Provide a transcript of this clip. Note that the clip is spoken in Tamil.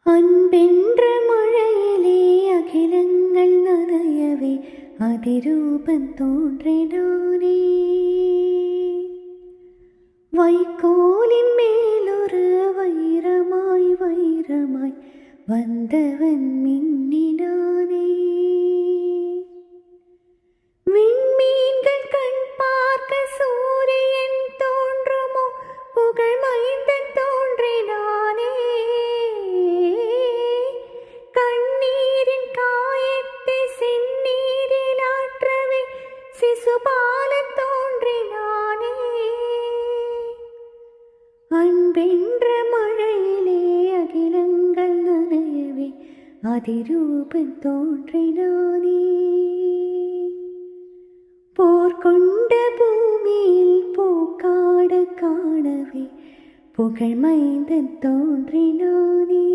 അൻപെன்ற മഴയിലെ അഖിലങ്ങൾ നനയവേ അതിരൂപം തോன்றினானே. വൈക്കോലിൻ മേലൊരു വൈരമായി വൈരമായി വந்தவன் மின்னினானே. விண்மீன்கள் கண் பார்க்க சூரியன் தோன்றுமோ புகழ் மைந்தன் தோன்றினானே. கண்ணீரின் காயத்தை செந்நீரில் ஆற்றவே சிசுபாலன் தோன்றினானே. அன்பென்ற மழையிலே அகிலங்கள் நனையவே அதிரூபன் தோன்றினானே. போர் கொண்ட பூமியில் பூக்காடு காணவே புகழ் மைந்தன் தோன்றினானே.